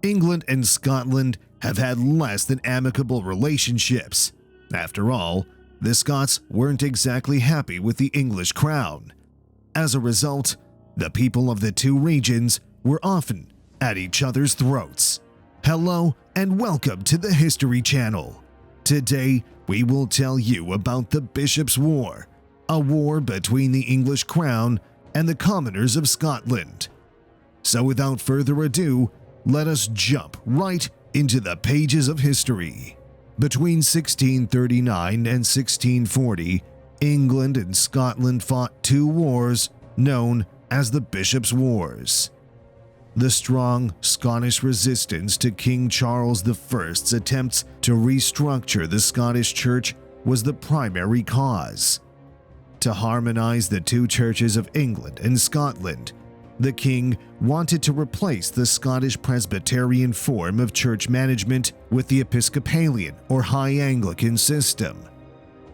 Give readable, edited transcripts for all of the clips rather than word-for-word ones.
England and Scotland have had less than amicable relationships. After all, the Scots weren't exactly happy with the English crown. As a result, the people of the two regions were often at each other's throats. Hello and welcome to the History Channel. Today, we will tell you about the Bishops' War, a war between the English crown and the commoners of Scotland. So without further ado, let us jump right into the pages of history. Between 1639 and 1640, England and Scotland fought two wars known as the Bishops' Wars. The strong Scottish resistance to King Charles I's attempts to restructure the Scottish Church was the primary cause. To harmonize the two churches of England and Scotland, the king wanted to replace the Scottish Presbyterian form of church management with the Episcopalian or High Anglican system.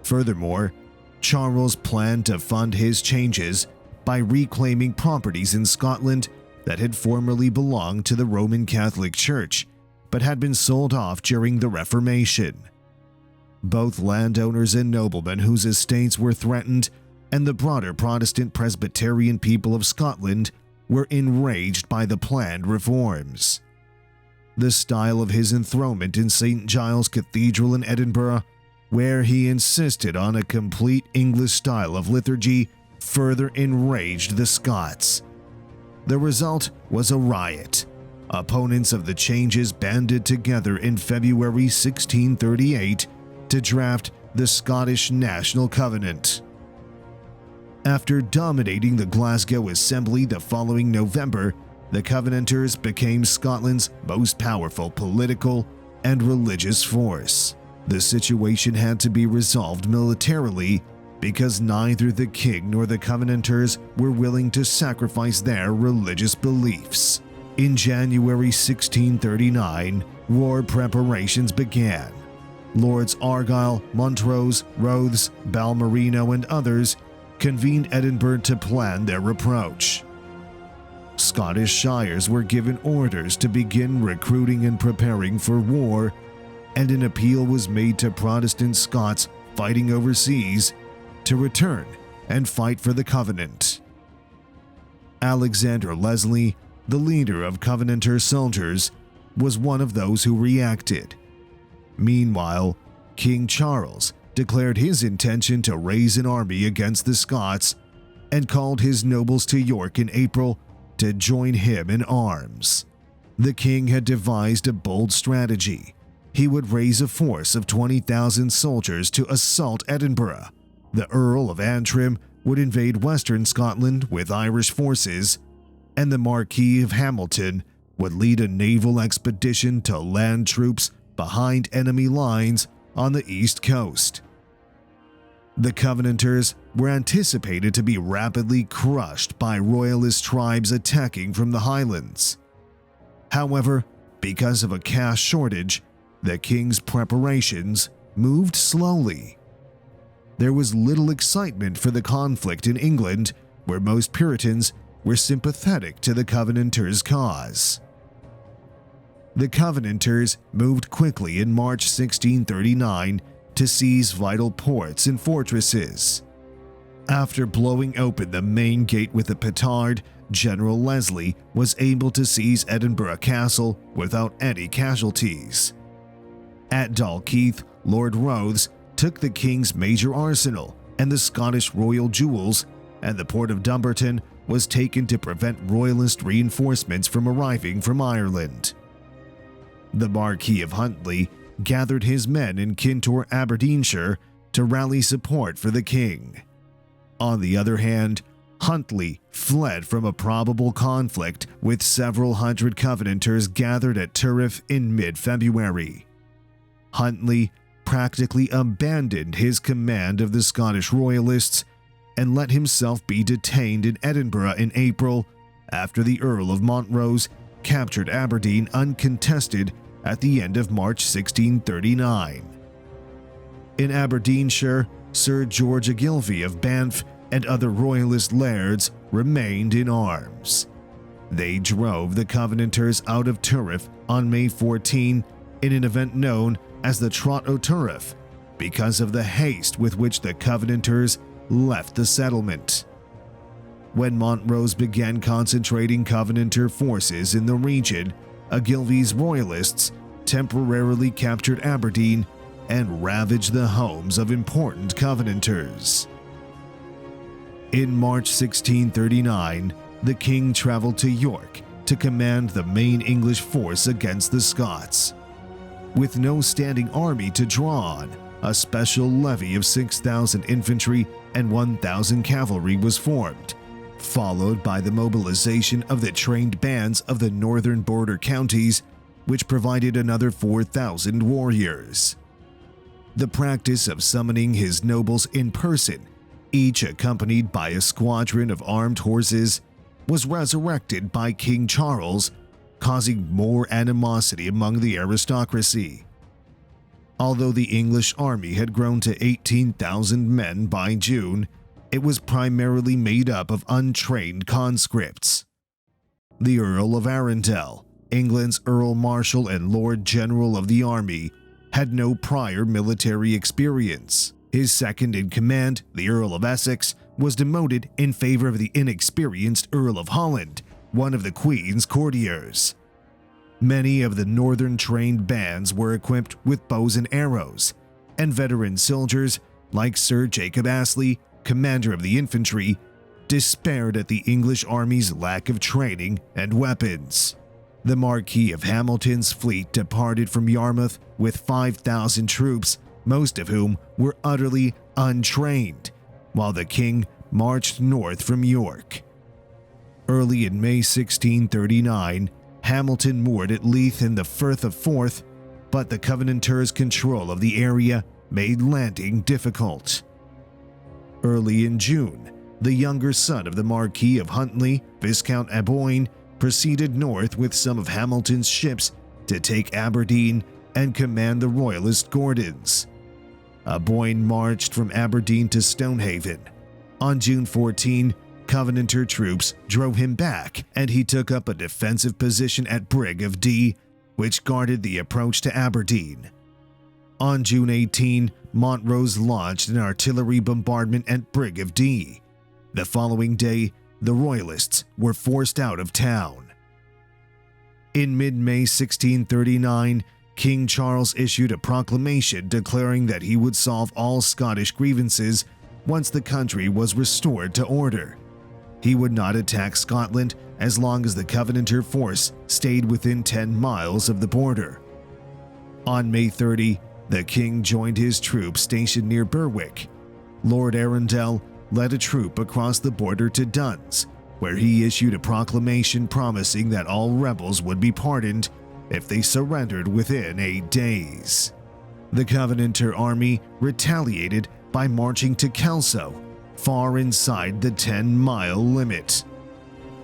Furthermore, Charles planned to fund his changes by reclaiming properties in Scotland that had formerly belonged to the Roman Catholic Church but had been sold off during the Reformation. Both landowners and noblemen whose estates were threatened and the broader Protestant Presbyterian people of Scotland were enraged by the planned reforms. The style of his enthronement in St. Giles Cathedral in Edinburgh, where he insisted on a complete English style of liturgy, further enraged the Scots. The result was a riot. Opponents of the changes banded together in February 1638 to draft the Scottish National Covenant. After dominating the Glasgow Assembly the following November, the Covenanters became Scotland's most powerful political and religious force. The situation had to be resolved militarily because neither the king nor the Covenanters were willing to sacrifice their religious beliefs. In January 1639, war preparations began. Lords Argyll, Montrose, Rothes, Balmerino, and others convened Edinburgh to plan their approach. Scottish shires were given orders to begin recruiting and preparing for war, and an appeal was made to Protestant Scots fighting overseas to return and fight for the Covenant. Alexander Leslie, the leader of Covenanter soldiers, was one of those who reacted. Meanwhile, King Charles declared his intention to raise an army against the Scots and called his nobles to York in April to join him in arms. The king had devised a bold strategy. He would raise a force of 20,000 soldiers to assault Edinburgh. The Earl of Antrim would invade western Scotland with Irish forces, and the Marquis of Hamilton would lead a naval expedition to land troops behind enemy lines on the east coast. The Covenanters were anticipated to be rapidly crushed by royalist tribes attacking from the Highlands. However, because of a cash shortage, the king's preparations moved slowly. There was little excitement for the conflict in England, where most Puritans were sympathetic to the Covenanters' cause. The Covenanters moved quickly in March 1639 to seize vital ports and fortresses. After blowing open the main gate with a petard, General Leslie was able to seize Edinburgh Castle without any casualties. At Dalkeith, Lord Rothes took the king's major arsenal and the Scottish royal jewels, and the port of Dumbarton was taken to prevent royalist reinforcements from arriving from Ireland. The Marquis of Huntly gathered his men in Kintore, Aberdeenshire, to rally support for the king. On the other hand, Huntly fled from a probable conflict with several hundred Covenanters gathered at Turriff in mid-February. Huntly practically abandoned his command of the Scottish Royalists and let himself be detained in Edinburgh in April after the Earl of Montrose captured Aberdeen uncontested at the end of March 1639. In Aberdeenshire, Sir George Ogilvy of Banff and other royalist lairds remained in arms. they drove the Covenanters out of Turriff on May 14 in an event known as the Trot o' Turriff because of the haste with which the Covenanters left the settlement. When Montrose began concentrating Covenanter forces in the region, Ogilvie's royalists temporarily captured Aberdeen and ravaged the homes of important Covenanters. In March 1639, the king traveled to York to command the main English force against the Scots. With no standing army to draw on, a special levy of 6,000 infantry and 1,000 cavalry was formed, followed by the mobilization of the trained bands of the northern border counties, which provided another 4,000 warriors. The practice of summoning his nobles in person, each accompanied by a squadron of armed horses, was resurrected by King Charles, causing more animosity among the aristocracy. Although the English army had grown to 18,000 men by June, it was primarily made up of untrained conscripts. The Earl of Arundel, England's Earl Marshal and Lord General of the Army, had no prior military experience. His second-in-command, the Earl of Essex, was demoted in favor of the inexperienced Earl of Holland, one of the Queen's courtiers. Many of the northern trained bands were equipped with bows and arrows, and veteran soldiers like Sir Jacob Astley, commander of the infantry, despaired at the English army's lack of training and weapons. The Marquis of Hamilton's fleet departed from Yarmouth with 5,000 troops, most of whom were utterly untrained, while the king marched north from York. Early in May 1639, Hamilton moored at Leith in the Firth of Forth, but the Covenanters' control of the area made landing difficult. Early in June, the younger son of the Marquis of Huntly, Viscount Aboyne, proceeded north with some of Hamilton's ships to take Aberdeen and command the Royalist Gordons. Aboyne marched from Aberdeen to Stonehaven. On June 14, Covenanter troops drove him back, and he took up a defensive position at Brig of Dee, which guarded the approach to Aberdeen. On June 18, Montrose launched an artillery bombardment at Brig of Dee. The following day, the Royalists were forced out of town. In mid-May 1639, King Charles issued a proclamation declaring that he would solve all Scottish grievances once the country was restored to order. He would not attack Scotland as long as the Covenanter force stayed within 10 miles of the border. On May 30, the king joined his troops stationed near Berwick. Lord Arundel led a troop across the border to Duns, where he issued a proclamation promising that all rebels would be pardoned if they surrendered within 8 days. The Covenanter army retaliated by marching to Kelso, far inside the 10-mile limit.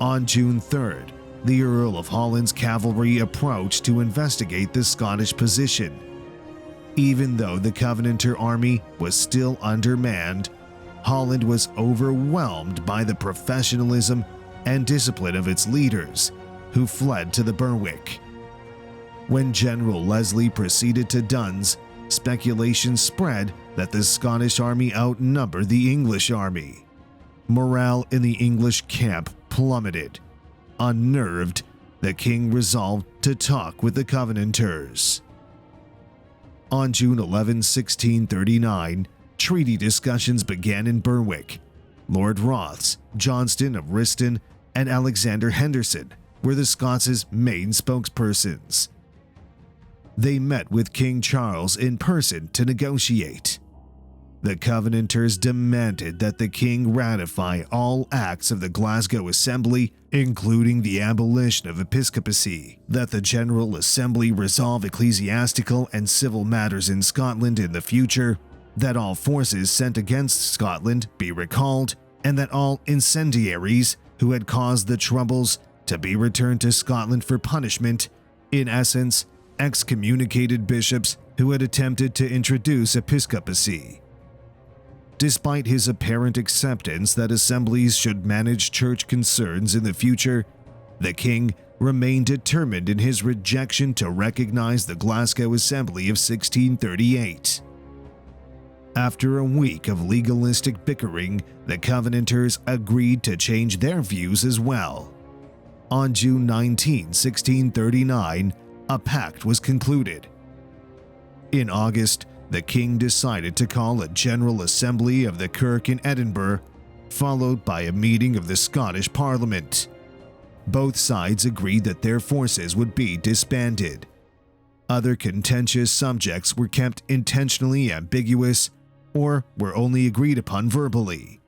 On June 3rd, the Earl of Holland's cavalry approached to investigate the Scottish position. Even though the Covenanter army was still undermanned, Holland was overwhelmed by the professionalism and discipline of its leaders, who fled to the Berwick. When General Leslie proceeded to Duns, speculation spread that the Scottish army outnumbered the English army. Morale in the English camp plummeted. Unnerved, the king resolved to talk with the Covenanters. On June 11, 1639, treaty discussions began in Berwick. Lord Rothes, Johnston of Riston, and Alexander Henderson were the Scots' main spokespersons. They met with King Charles in person to negotiate. The Covenanters demanded that the king ratify all acts of the Glasgow Assembly, including the abolition of episcopacy, that the General Assembly resolve ecclesiastical and civil matters in Scotland in the future, that all forces sent against Scotland be recalled, and that all incendiaries who had caused the troubles to be returned to Scotland for punishment, in essence, excommunicated bishops who had attempted to introduce episcopacy. Despite his apparent acceptance that assemblies should manage church concerns in the future, the king remained determined in his rejection to recognize the Glasgow Assembly of 1638. After a week of legalistic bickering, the Covenanters agreed to change their views as well. On June 19, 1639, a pact was concluded. In August, the king decided to call a General Assembly of the Kirk in Edinburgh, followed by a meeting of the Scottish Parliament. Both sides agreed that their forces would be disbanded. Other contentious subjects were kept intentionally ambiguous or were only agreed upon verbally.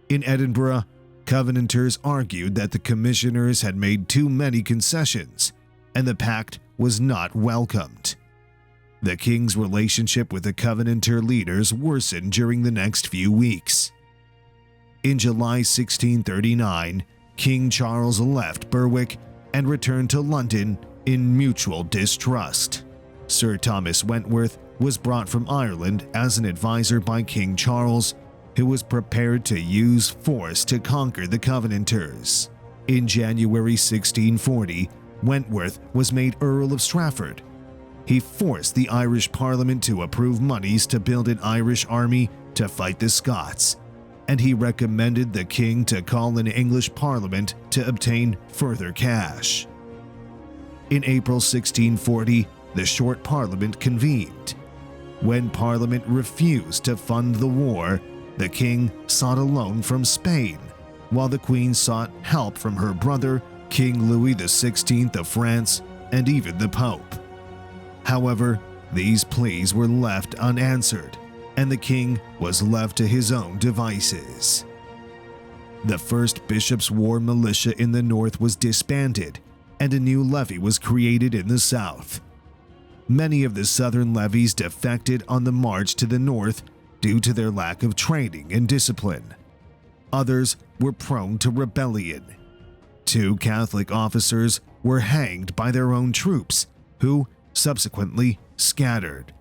In Edinburgh, Covenanters argued that the commissioners had made too many concessions, and the pact was not welcomed. The king's relationship with the Covenanter leaders worsened during the next few weeks. In July 1639, King Charles left Berwick and returned to London in mutual distrust. Sir Thomas Wentworth was brought from Ireland as an advisor by King Charles, who was prepared to use force to conquer the Covenanters. In January 1640, Wentworth was made Earl of Strafford. He forced the Irish Parliament to approve monies to build an Irish army to fight the Scots, and he recommended the king to call an English Parliament to obtain further cash. In April 1640, the Short Parliament convened. When Parliament refused to fund the war, the king sought a loan from Spain, while the queen sought help from her brother, King Louis XVI of France, and even the Pope. However, these pleas were left unanswered, and the king was left to his own devices. The 1st Bishops' War militia in the north was disbanded, and a new levy was created in the south. Many of the southern levies defected on the march to the north due to their lack of training and discipline. Others were prone to rebellion. 2 Catholic officers were hanged by their own troops, who subsequently scattered.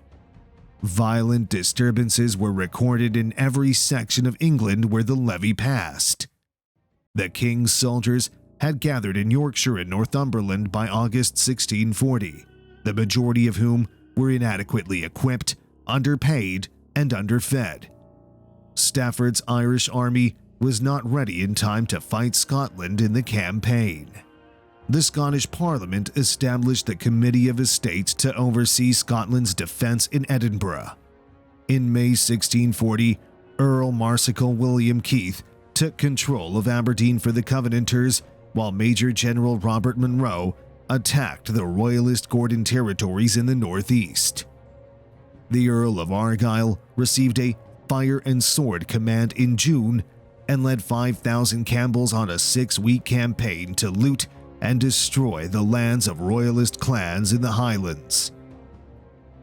Violent disturbances were recorded in every section of England where the levy passed. The king's soldiers had gathered in Yorkshire and Northumberland by August 1640, the majority of whom were inadequately equipped, underpaid, and underfed. Stafford's Irish army was not ready in time to fight Scotland in the campaign. The Scottish Parliament established the Committee of Estates to oversee Scotland's defence in Edinburgh. In May 1640, Earl Marsical William Keith took control of Aberdeen for the Covenanters, while Major General Robert Monroe attacked the Royalist Gordon territories in the northeast. The Earl of Argyll received a fire and sword command in June and led 5,000 Campbells on a 6-week campaign to loot and destroy the lands of Royalist clans in the Highlands.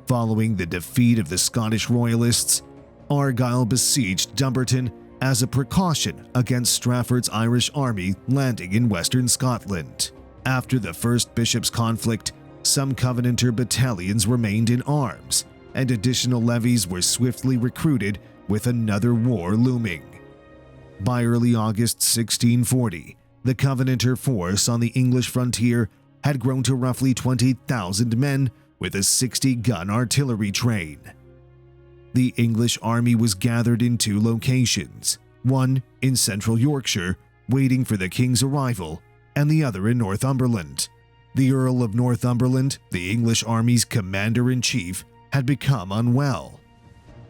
Following the defeat of the Scottish Royalists, Argyll besieged Dumbarton as a precaution against Strafford's Irish army landing in western Scotland. After the First Bishops' conflict, some Covenanter battalions remained in arms, and additional levies were swiftly recruited with another war looming. By early August 1640, the Covenanter force on the English frontier had grown to roughly 20,000 men with a 60-gun artillery train. The English army was gathered in 2 locations, one in central Yorkshire, waiting for the king's arrival, and the other in Northumberland. The Earl of Northumberland, the English army's commander-in-chief, had become unwell.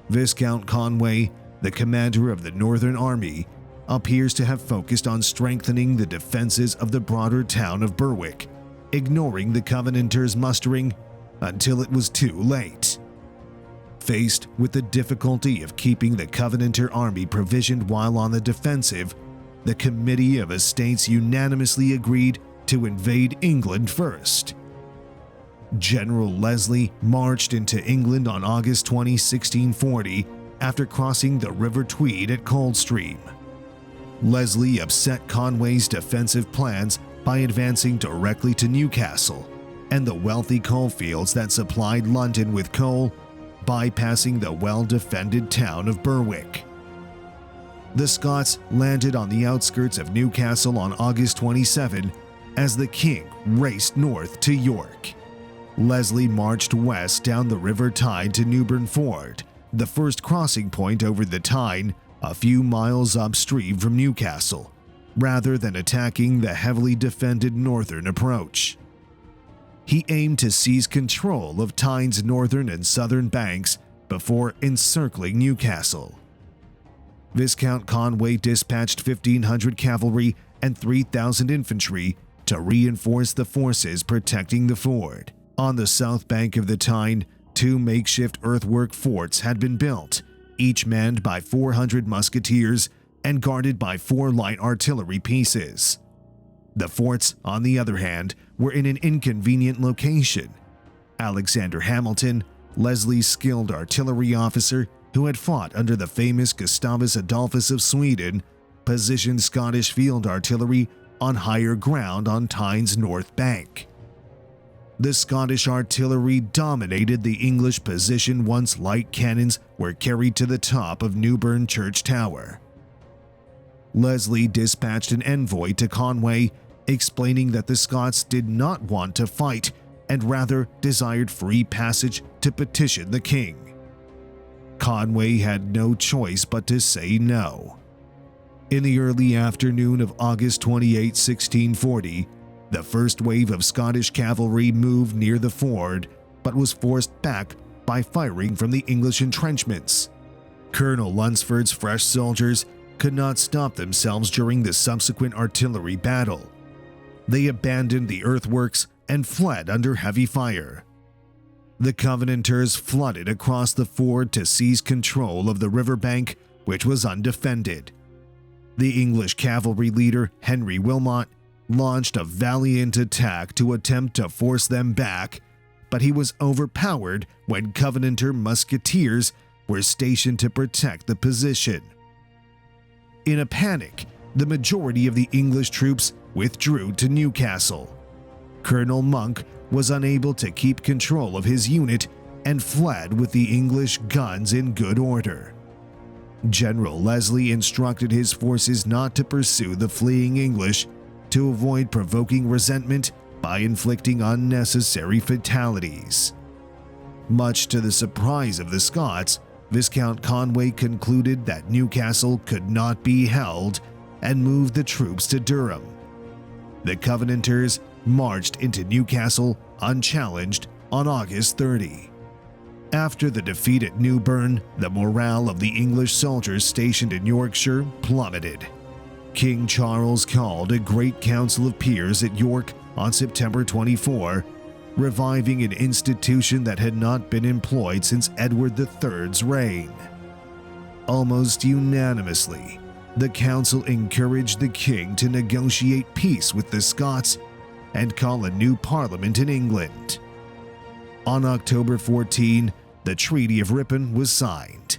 Viscount Conway, the commander of the Northern Army, appears to have focused on strengthening the defenses of the broader town of Berwick, ignoring the Covenanters' mustering until it was too late. Faced with the difficulty of keeping the Covenanter army provisioned while on the defensive, the Committee of Estates unanimously agreed to invade England first. General Leslie marched into England on August 20, 1640, after crossing the River Tweed at Coldstream. Leslie upset Conway's defensive plans by advancing directly to Newcastle and the wealthy coalfields that supplied London with coal, bypassing the well-defended town of Berwick. The Scots landed on the outskirts of Newcastle on August 27 as the king raced north to York. Leslie marched west down the River Tyne to Newburn Ford, the first crossing point over the Tyne, a few miles upstream from Newcastle, rather than attacking the heavily defended northern approach. He aimed to seize control of Tyne's northern and southern banks before encircling Newcastle. Viscount Conway dispatched 1,500 cavalry and 3,000 infantry to reinforce the forces protecting the ford. On the south bank of the Tyne, 2 makeshift earthwork forts had been built, each manned by 400 musketeers and guarded by 4 light artillery pieces. The forts, on the other hand, were in an inconvenient location. Alexander Hamilton, Leslie's skilled artillery officer who had fought under the famous Gustavus Adolphus of Sweden, positioned Scottish field artillery on higher ground on Tyne's north bank. The Scottish artillery dominated the English position once light cannons were carried to the top of Newburn Church Tower. Leslie dispatched an envoy to Conway, explaining that the Scots did not want to fight and rather desired free passage to petition the king. Conway had no choice but to say no. In the early afternoon of August 28, 1640, the first wave of Scottish cavalry moved near the ford, but was forced back by firing from the English entrenchments. Colonel Lunsford's fresh soldiers could not stop themselves during the subsequent artillery battle. They abandoned the earthworks and fled under heavy fire. The Covenanters flooded across the ford to seize control of the riverbank, which was undefended. The English cavalry leader, Henry Wilmot, launched a valiant attack to attempt to force them back, but he was overpowered when Covenanter musketeers were stationed to protect the position. In a panic, the majority of the English troops withdrew to Newcastle. Colonel Monk was unable to keep control of his unit and fled with the English guns in good order. General Leslie instructed his forces not to pursue the fleeing English to avoid provoking resentment by inflicting unnecessary fatalities. Much to the surprise of the Scots, Viscount Conway concluded that Newcastle could not be held and moved the troops to Durham. The Covenanters marched into Newcastle unchallenged on August 30. After the defeat at Newburn, the morale of the English soldiers stationed in Yorkshire plummeted. King Charles called a great council of peers at York on September 24, reviving an institution that had not been employed since Edward III's reign. Almost unanimously, the council encouraged the king to negotiate peace with the Scots and call a new parliament in England. On October 14, the Treaty of Ripon was signed.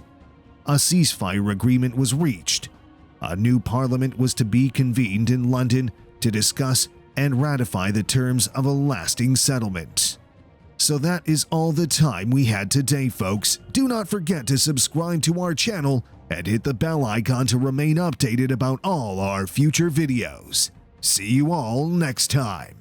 A ceasefire agreement was reached. A new parliament was to be convened in London to discuss and ratify the terms of a lasting settlement. So that is all the time we had today, folks. Do not forget to subscribe to our channel and hit the bell icon to remain updated about all our future videos. See you all next time.